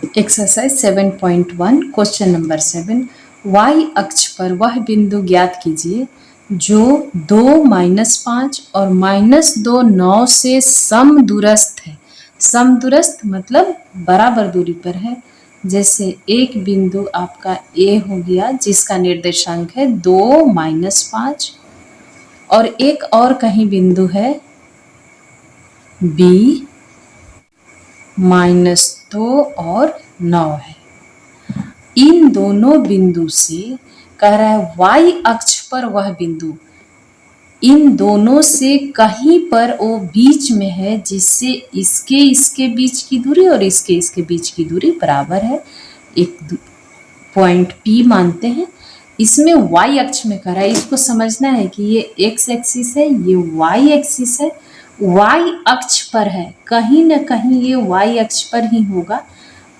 Exercise 7.1 question number 7 y अक्ष पर वह बिंदु ज्ञात कीजिए जो 2 -5 और -2 9 से समदूरस्थ है। समदूरस्थ मतलब बराबर दूरी पर है। जैसे एक बिंदु आपका A हो गया जिसका निर्देशांक है 2 -5 और एक और कहीं बिंदु है B -2 और 9 है। इन दोनों बिंदु से कह रहा है y अक्ष पर वह बिंदु इन दोनों से कहीं पर वो बीच में है जिससे इसके बीच की दूरी और इसके बीच की दूरी बराबर है। एक पॉइंट P मानते हैं। इसमें y अक्ष में कह रहा है, इसको समझना है कि ये x एक्सिस है, ये y एक्सिस है, y अक्ष पर है, कहीं ना कहीं ये y अक्ष पर ही होगा।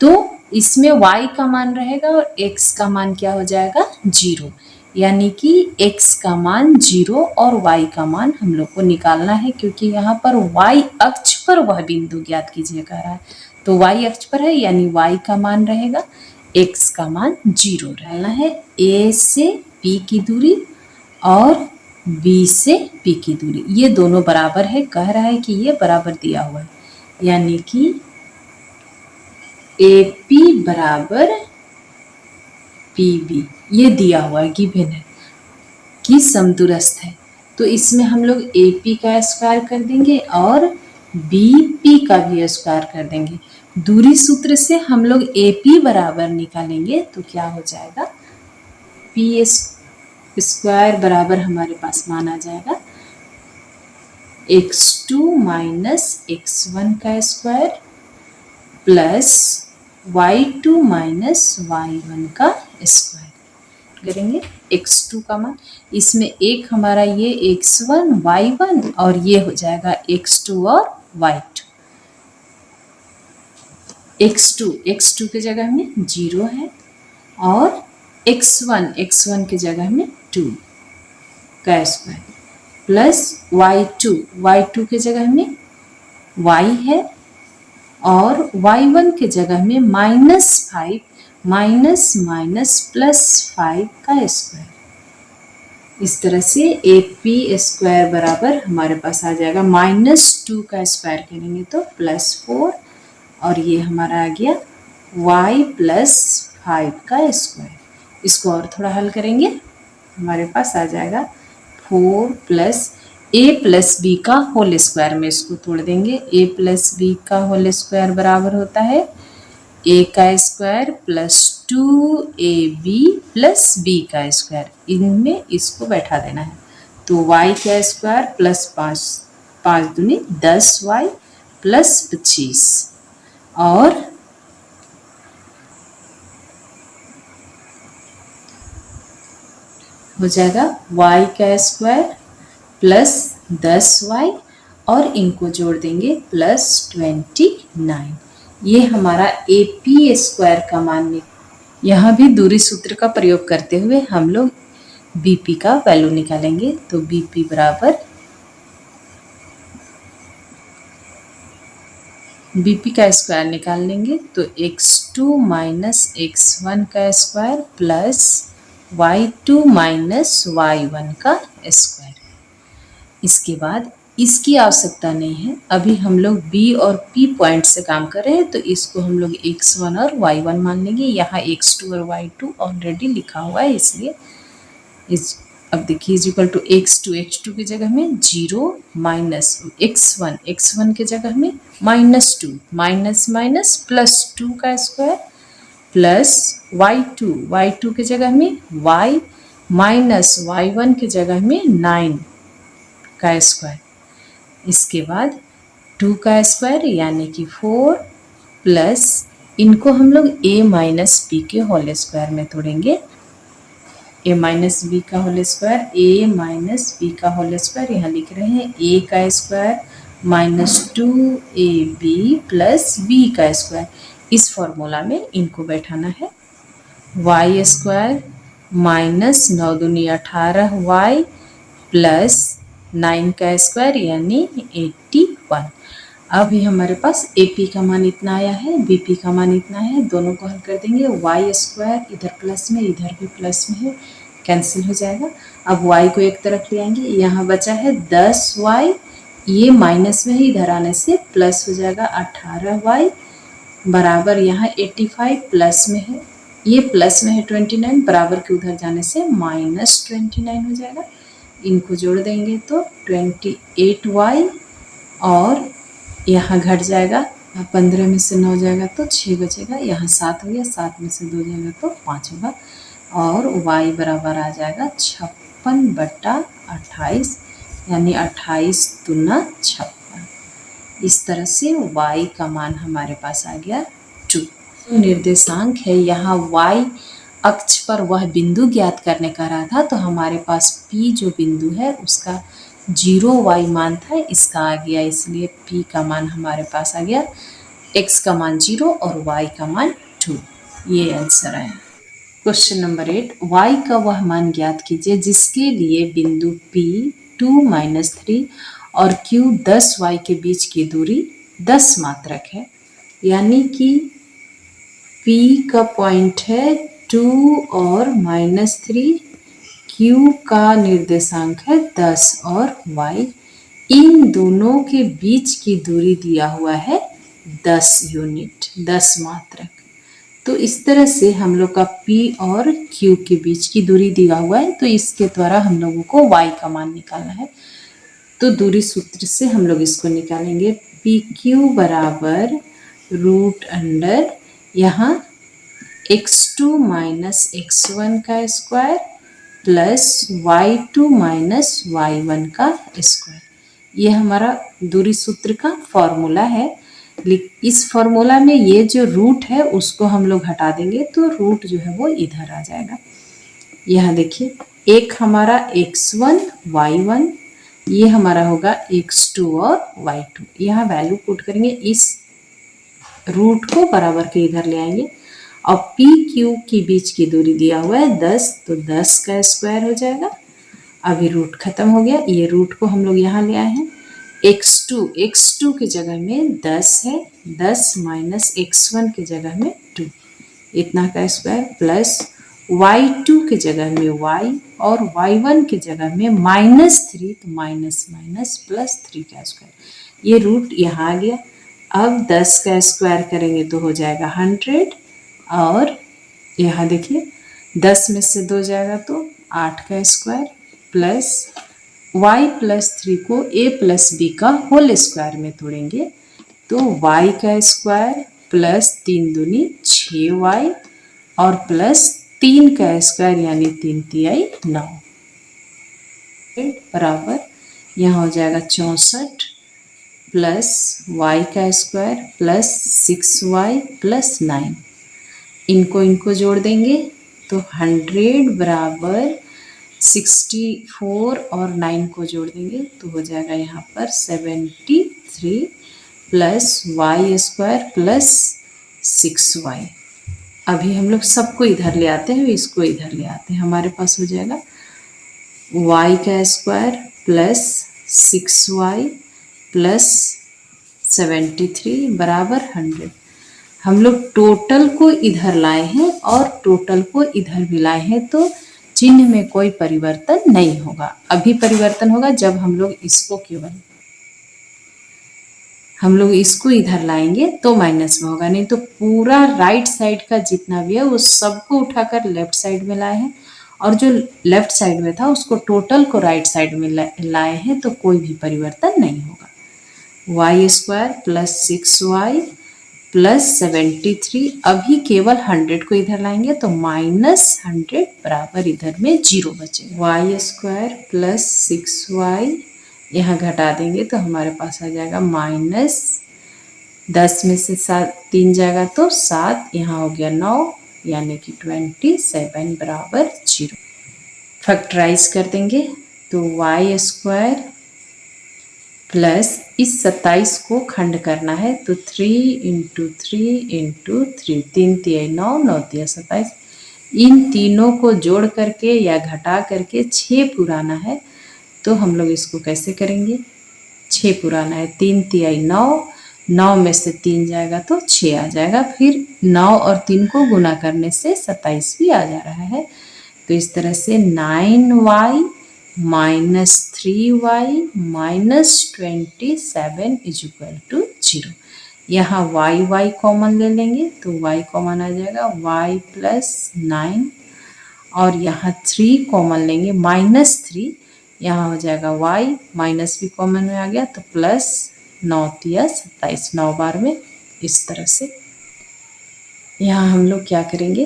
तो इसमें y का मान रहेगा और x का मान क्या हो जाएगा 0, यानी कि x का मान 0 और y का मान हम लोग को निकालना है क्योंकि यहाँ पर y अक्ष पर वह बिंदु ज्ञात कीजिए कह रहा है। तो y अक्ष पर है यानी y का मान रहेगा, x का मान 0 रहना है। a से p की दूरी और b से p की दूरी ये दोनों बराबर है, कह रहा है कि ये बराबर दिया हुआ है, यानी कि AP बराबर PB ये दिया हुआ है, गिवन है कि समदूरस्थ है। तो इसमें हम लोग AP का स्क्वायर कर देंगे और BP का भी स्क्वायर कर देंगे। दूरी सूत्र से हम लोग AP बराबर निकालेंगे तो क्या हो जाएगा, P स्क्वायर बराबर हमारे पास मान आ जाएगा x2 माइनस x1 का square plus y2 minus y1 का स्क्वायर करेंगे। x2 का मान इसमें एक हमारा ये x1 y1 और ये हो जाएगा x2 और y2। x2 के जगह में 0 है और x1 के जगह में 2 का स्क्वायर प्लस y2 के जगह में y है और y1 के जगह में -5 माइनस प्लस 5 का स्क्वायर। इस तरह से AP स्क्वायर बराबर हमारे पास आ जाएगा -2 का स्क्वायर करेंगे तो +4 और ये हमारा आ गया y प्लस 5 का स्क्वायर। इसको और थोड़ा हल करेंगे हमारे पास आ जाएगा 4 प्लस a प्लस बी का होल स्क्वायर में इसको तोड़ देंगे। a प्लस बी का होल स्क्वायर बराबर होता है a का square plus 2ab plus b का स्क्वायर, इनमें इसको बैठा देना है। तो y का स्क्वायर प्लस 5 दूनी 10y प्लस 25 और हो जाएगा y का स्क्वायर प्लस 10y और इनको जोड़ देंगे प्लस 29। ये हमारा AP स्क्वायर का मान है। यहाँ भी दूरी सूत्र का प्रयोग करते हुए हम लोग BP का वैल्यू निकालेंगे। तो BP बराबर BP का स्क्वायर निकाल लेंगे तो x2 माइनस x1 का square plus y2 minus y1 का स्क्वायर। इसके बाद इसकी आवश्यकता नहीं है, अभी हम लोग B और P पॉइंट से काम कर रहे हैं तो इसको हम लोग x1 और y1 मान लेंगे। यहाँ x2 और y2 ऑलरेडी लिखा हुआ है इसलिए अब देखिए इक्वल टू x2 की जगह में 0 माइनस x1 के जगह में -2 माइनस प्लस 2 का स्क्वायर प्लस y2 के जगह में y माइनस y1 के जगह में 9 का स्क्वायर। इसके बाद 2 का स्क्वायर यानी कि 4 प्लस इनको हम लोग a माइनस b के होल स्क्वायर में तोड़ेंगे। a माइनस b का होल स्क्वायर यहाँ लिख रहे हैं a का square minus 2ab plus b का स्क्वायर। इस फॉर्मूला में इनको बैठाना है। y स्क्वायर माइनस 9 दूनी 18y प्लस 9 का स्क्वायर यानी 81। अभी हमारे पास AP का मान इतना आया है, BP का मान इतना है, दोनों को हल कर देंगे। वाई स्क्वायर इधर प्लस में इधर भी प्लस में है, कैंसिल हो जाएगा। अब y को एक तरफ ले आएंगे, यहाँ बचा है 10y, ये माइनस में है, इधर आने से प्लस हो जाएगा 18y बराबर यहाँ 85 प्लस में है, ये प्लस में है 29, बराबर के उधर जाने से -29 हो जाएगा। इनको जोड़ देंगे तो 28y और यहाँ घट जाएगा, 15 में से 9 जाएगा तो 6 बचेगा, यहाँ 7 हो गया, 7 में से 2 जाएगा तो 5 होगा और y बराबर आ जाएगा 56/28 यानी 28 दूना 56। इस तरह से y का मान हमारे पास आ गया 2। तो निर्देशांक है, यहाँ y अक्ष पर वह बिंदु ज्ञात करने का रहा था, तो हमारे पास P जो बिंदु है उसका 0y मान था, इसका आ गया, इसलिए P का मान हमारे पास आ गया, x का मान 0 और y का मान 2। ये आंसर है। क्वेश्चन नंबर 8, y का वह मान ज्ञात कीजिए जिसके लिए बिंदु P 2 - 3 और Q 10y के बीच की दूरी 10 मात्रक है। यानी कि P का पॉइंट है 2 और -3, Q का निर्देशांक है 10 और y इन दोनों के बीच की दूरी दिया हुआ है 10 यूनिट, 10 मात्रक। तो इस तरह से हम लोग का P और Q के बीच की दूरी दिया हुआ है, तो इसके द्वारा हम लोगों को y का मान निकालना है। तो दूरी सूत्र से हम लोग इसको निकालेंगे, PQ बराबर √अंडर यहाँ x2 - x1 का स्क्वायर प्लस y2 - y1 का स्क्वायर। ये हमारा दूरी सूत्र का फॉर्मूला है। इस फॉर्मूला में ये जो रूट है उसको हम लोग हटा देंगे तो रूट जो है वो इधर आ जाएगा। यहाँ देखिए, एक हमारा x1 y1, ये हमारा होगा x2 और y2। यहाँ वैल्यू पुट करेंगे, इस रूट को बराबर के इधर ले आएंगे और पी क्यू के बीच की दूरी दिया हुआ है 10, तो 10 का स्क्वायर हो जाएगा। अभी रूट खत्म हो गया, ये रूट को हम लोग यहाँ ले आए हैं। x2 की जगह में 10 है, 10 माइनस x1 की जगह में 2, इतना का स्क्वायर प्लस y2 की जगह में y और y1 की जगह में -3, तो माइनस माइनस प्लस 3 का स्क्वायर। ये रूट यहाँ आ गया। अब 10 का स्क्वायर करेंगे तो हो जाएगा 100 और यहाँ देखिए 10 में से 2 जाएगा तो 8 का स्क्वायर प्लस y + 3 को a + b का होल स्क्वायर में तोड़ेंगे तो y का स्क्वायर प्लस 3 दूनी 6y और प्लस 3 का स्क्वायर यानी 3 तिहाई 9 बराबर यहाँ हो जाएगा 64 प्लस y का स्क्वायर प्लस 6y प्लस 9। इनको जोड़ देंगे तो 100 बराबर 64 और 9 को जोड़ देंगे तो हो जाएगा यहाँ पर 73 plus y square plus 6y। अभी हम लोग सबको इधर ले आते हैं, इसको इधर ले आते हैं, हमारे पास हो जाएगा y का स्क्वायर प्लस 6y प्लस 73 बराबर 100। हम लोग टोटल को इधर लाए हैं और टोटल को इधर भी लाए हैं, तो चिन्ह में कोई परिवर्तन नहीं होगा। अभी परिवर्तन होगा जब हम लोग इसको इधर लाएंगे तो माइनस में होगा, नहीं तो पूरा राइट साइड का जितना भी है वो सबको उठाकर लेफ्ट साइड में लाए हैं और जो लेफ्ट साइड में था उसको टोटल को राइट साइड में लाए हैं, तो कोई भी परिवर्तन नहीं होगा। y square plus 6y plus 73, अभी केवल 100 को इधर लाएंगे तो -100 बराबर इधर में 0 बचेगा। y स्क्वायर प्लस 6y यहाँ घटा देंगे तो हमारे पास आ जाएगा -10 में से 3 जाएगा तो 7, यहाँ हो गया 9 यानी कि 27 बराबर 0। फैक्टराइज कर देंगे तो y स्क्वायर प्लस इस 27 को खंड करना है तो 3 × 3 × 3, 3 तिहाई 9, 9 तिहाई 27। इन तीनों को जोड़ करके या घटा करके 6 पुराना है, तो हम लोग इसको कैसे करेंगे, 6 पुराना है, 3 तिहाई 9 9 में से 3 जाएगा तो 6 आ जाएगा। फिर 9 और 3 को गुना करने से 27 भी आ जा रहा है। तो इस तरह से 9y minus 3y minus 27 is equal to 0। यहाँ y कॉमन ले लेंगे तो y कॉमन आ जाएगा y प्लस 9, और यहाँ 3 कॉमन लेंगे माइनस 3, यहाँ हो जाएगा y, माइनस भी कॉमन में आ गया तो प्लस 9 तिया 27, 9 बार में। इस तरह से यहाँ हम लोग क्या करेंगे,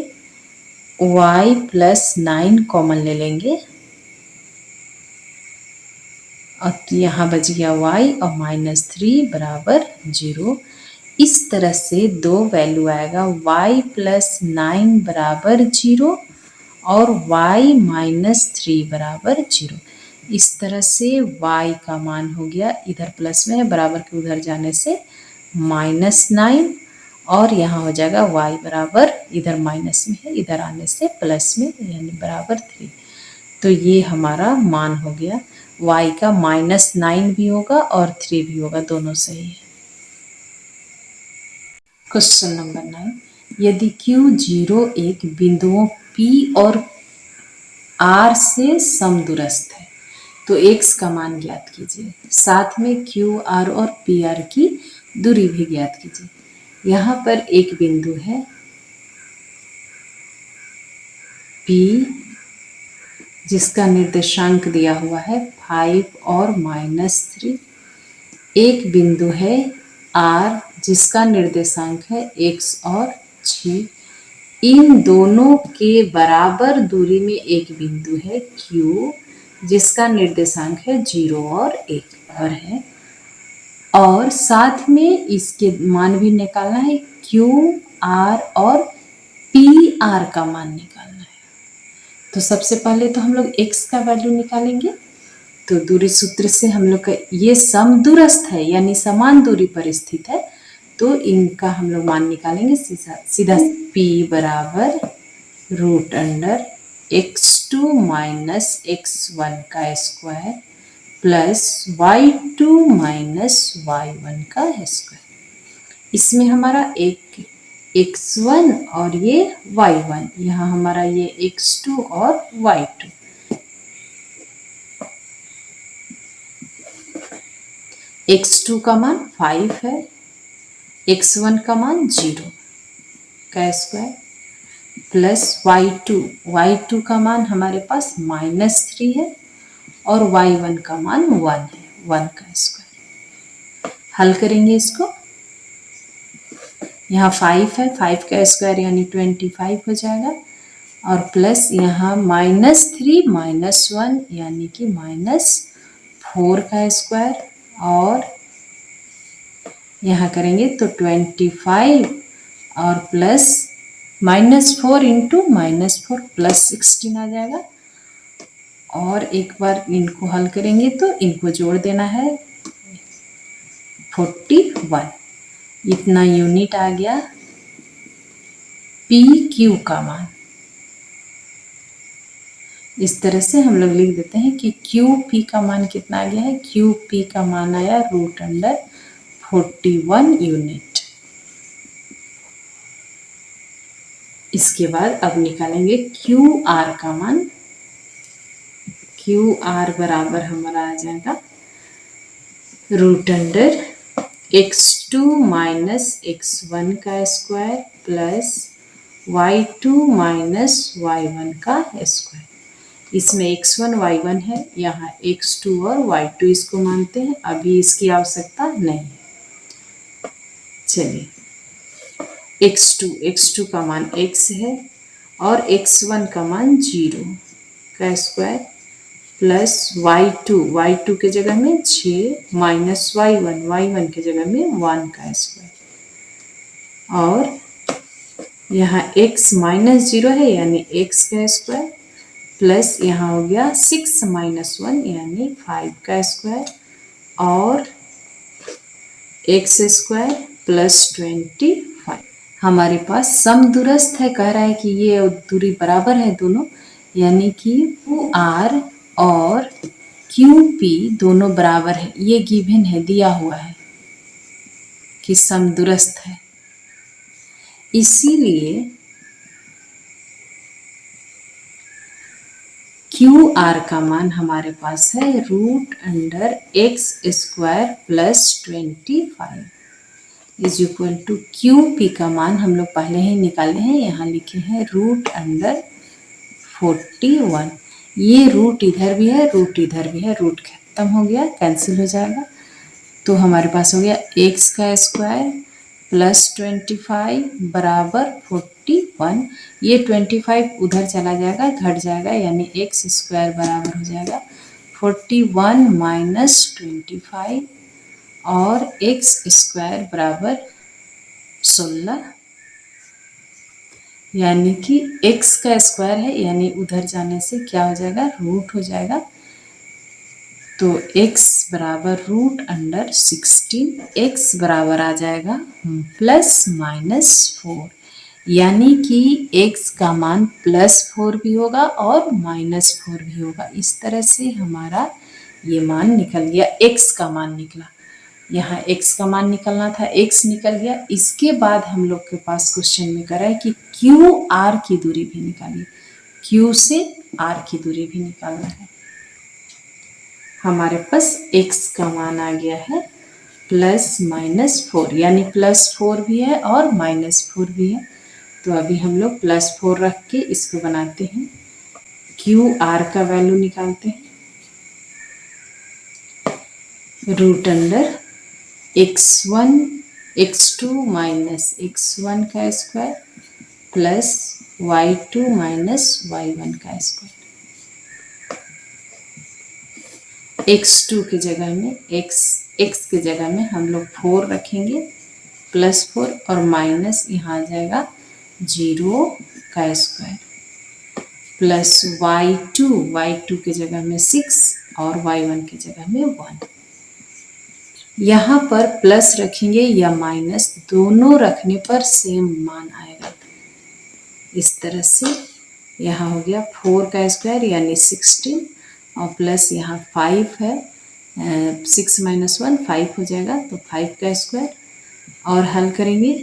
y प्लस 9 कॉमन ले लेंगे और यहाँ बच गया y और माइनस 3 बराबर 0। इस तरह से दो वैल्यू आएगा, y प्लस 9 बराबर 0 और y माइनस 3 बराबर 0। इस तरह से y का मान हो गया, इधर प्लस में है, बराबर के उधर जाने से माइनस 9, और यहाँ हो जाएगा y बराबर, इधर माइनस में है, इधर आने से प्लस में, यानी बराबर 3। तो ये हमारा मान हो गया, y का माइनस 9 भी होगा और 3 भी होगा, दोनों सही है। क्वेश्चन नंबर 9, यदि Q0 एक बिंदुओं P और R से समदूरस्थ है तो x का मान ज्ञात कीजिए। साथ में QR और PR की दूरी भी ज्ञात कीजिए। यहाँ पर एक बिंदु है P जिसका निर्देशांक दिया हुआ है 5 और -3। एक बिंदु है R जिसका निर्देशांक है x और 6। इन दोनों के बराबर दूरी में एक बिंदु है Q जिसका निर्देशांक है 0 और 1 पर है, और साथ में इसके मान भी निकालना है, QR और PR का मान निकालना है। तो सबसे पहले तो हम लोग x का वैल्यू निकालेंगे। तो दूरी सूत्र से हम लोग का ये समदूरस्थ है यानी समान दूरी पर स्थित है, तो इनका हम लोग मान निकालेंगे सीधा P बराबर root under x2 minus x1 का square plus y2 minus y1 का स्क्वायर। इसमें हमारा एक x1 और ये y1, यहाँ हमारा ये x2 और y2। x2 का मान 5 है, x1 का मान 0 का स्क्वायर प्लस y2 का मान हमारे पास -3 है और y1 का मान 1 है, 1 का स्क्वायर। हल करेंगे इसको, यहाँ 5 है, 5 का स्क्वायर यानी 25 हो जाएगा, और प्लस यहाँ -3 -1 यानी कि -4 का स्क्वायर, और यहाँ करेंगे तो 25 और प्लस -4 इंटू -4 प्लस 16 आ जाएगा। और एक बार इनको हल करेंगे तो इनको जोड़ देना है 41, इतना यूनिट आ गया PQ का मान। इस तरह से हम लोग लिख देते हैं कि QP का मान कितना आ गया है, QP का मान आया रूट अंडर 41 यूनिट। इसके बाद अब निकालेंगे QR का मान। QR बराबर हमारा आ जाएगा root under x2 minus x1 का square plus y2 minus y1 का स्क्वायर। इसमें x1 y1 है, यहाँ x2 और y2 इसको मानते हैं, अभी इसकी आवश्यकता नहीं है। चलिए, x2 का मान x है और x1 का मान 0 का स्क्वायर प्लस y2 के जगह में 6 माइनस y1 के जगह में 1 का स्क्वायर, और यहाँ x माइनस 0 है यानी x का स्क्वायर प्लस यहाँ हो गया 6 माइनस 1 यानी 5 का स्क्वायर, और x स्क्वायर प्लस 25। हमारे पास समदूरस्थ है, कह रहा है कि ये दूरी बराबर है दोनों, यानी कि QR और QP दोनों बराबर है। ये गिवन है, दिया हुआ है कि सम दुरुस्त है, इसीलिए क्यू आर का मान हमारे पास है root under x square plus 25 is equal to Q P का मान हम लोग पहले ही निकाले हैं, यहाँ लिखे हैं रूट अंडर 41। ये रूट इधर भी है, रूट इधर भी है, रूट खत्म हो गया, कैंसिल हो जाएगा, तो हमारे पास हो गया एक्स का स्क्वायर प्लस 25 बराबर 41। ये 25 उधर चला जाएगा, घट जाएगा, यानी एक्स स्क्वायर बराबर हो जाएगा 41 माइनस 25 और एक्स स्क्वायर बराबर 16, यानी कि x का स्क्वायर है, यानी उधर जाने से क्या हो जाएगा, रूट हो जाएगा, तो x बराबर रूट अंडर 16, x बराबर आ जाएगा प्लस माइनस 4, यानी कि x का मान +4 भी होगा और -4 भी होगा। इस तरह से हमारा ये मान निकल गया, x का मान निकला, यहाँ x का मान निकलना था, x निकल गया। इसके बाद हम लोग के पास क्वेश्चन में करा है कि क्यू आर की दूरी भी निकालिए, q से r की दूरी भी निकालना है। हमारे पास x का मान आ गया है +-4, यानी +4 भी है और -4 भी है, तो अभी हम लोग +4 रख के इसको बनाते हैं, क्यू आर का वैल्यू निकालते हैं, root under x1 x2 minus x1 का square plus y2 minus y1 का स्क्वायर। x2 की जगह में x की जगह में हम लोग 4 रखेंगे, +4 और माइनस यहाँ आ जाएगा 0 का स्क्वायर प्लस y2 की जगह में 6 और y1 की जगह में 1। यहाँ पर प्लस रखेंगे या माइनस, दोनों रखने पर सेम मान आएगा। इस तरह से यहाँ हो गया 4 का स्क्वायर यानी 16 और प्लस यहाँ 5 है, 6 माइनस 1 5 हो जाएगा, तो 5 का स्क्वायर और हल करेंगे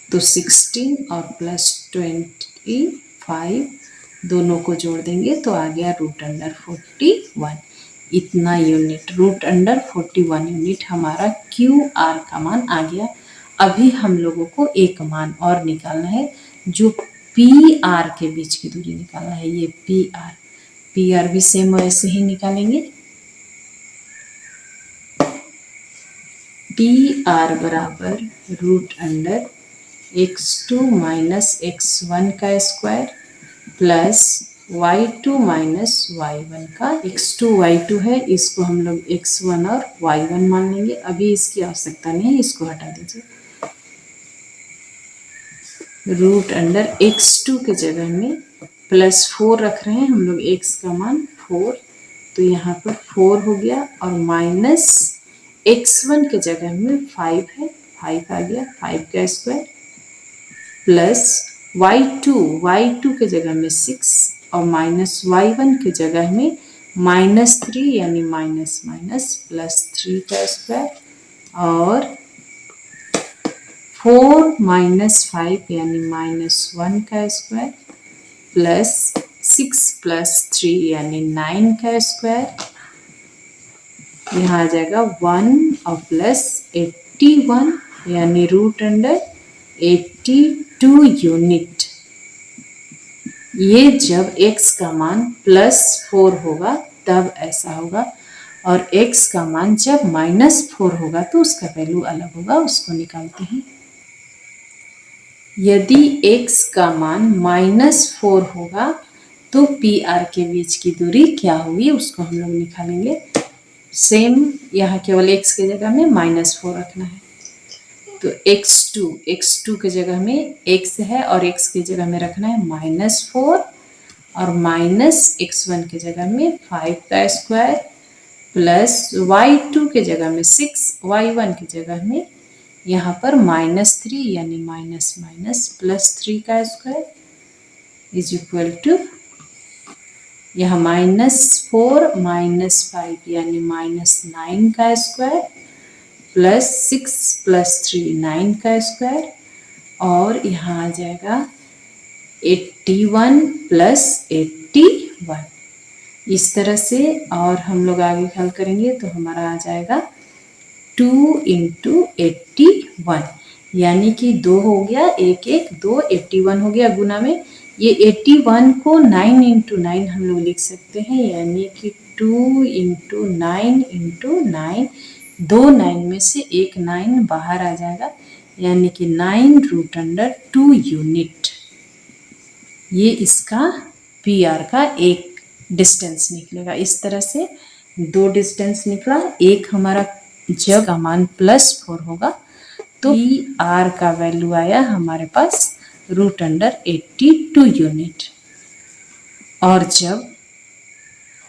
तो 16 और प्लस 25 दोनों को जोड़ देंगे तो आ गया रूट अंडर 41। इतना यूनिट, रूट अंडर 41 यूनिट हमारा क्यू आर का मान आ गया। अभी हम लोगों को एक मान और निकालना है, जो पी आर के बीच की दूरी निकालना है। ये पी आर भी सेम वैसे ही निकालेंगे। पी आर बराबर root under x2 minus x1 का square plus y2 minus y1 का। x2 y2 है, इसको हम लोग x1 और y1 मान लेंगे, अभी इसकी आवश्यकता नहीं है, इसको हटा दीजिए। रूट अंडर x2 के जगह में +4 रख रहे हैं हम लोग, x का मान 4, तो यहाँ पर 4 हो गया और माइनस x1 के जगह में 5 है, 5 आ गया, 5 का स्क्वायर प्लस y2 के जगह में 6 और माइनस y1 के जगह में -3 यानी माइनस माइनस प्लस 3 का स्क्वायर और 4 माइनस 5 यानी -1 का स्क्वायर प्लस 6 प्लस 3 यानी 9 का स्क्वायर, यहाँ आ जाएगा 1 और प्लस 81 यानी रूट अंडर 82 यूनिट। ये जब x का मान +4 होगा तब ऐसा होगा, और x का मान जब -4 होगा तो उसका वैल्यू अलग होगा, उसको निकालते हैं। यदि x का मान -4 होगा तो पी आर के बीच की दूरी क्या होगी उसको हम लोग निकालेंगे। सेम यहाँ केवल x की जगह में -4 रखना है, तो x2 की जगह में x है और x की जगह में रखना है -4 और माइनस x1 की जगह में 5 का स्क्वायर प्लस y2 की जगह में 6, y1 की जगह में यहाँ पर -3 यानी माइनस माइनस +3 का स्क्वायर इज इक्वल टू यहाँ -4 -5 यानी -9 का स्क्वायर प्लस 6 प्लस 3 9 का स्क्वायर, और यहाँ आ जाएगा 81 प्लस 81। इस तरह से और हम लोग आगे हल करेंगे तो हमारा आ जाएगा 2 इंटू 81, यानी कि 2 हो गया, 1 1 2, 81 हो गया गुना में। ये 81 को 9 इंटू 9 हम लोग लिख सकते हैं, यानी कि 2 इंटू 9 इंटू 9, 2 9 में से एक 9 बाहर आ जाएगा, यानी कि 9√2 यूनिट। ये इसका पी आर का एक डिस्टेंस निकलेगा। इस तरह से 2 डिस्टेंस निकला। एक हमारा जब का मान +4 होगा तो पी आर का वैल्यू आया हमारे पास √82 यूनिट, और जब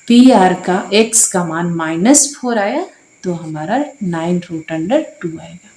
पी आर का x का मान -4 आया तो हमारा 9√2 आएगा।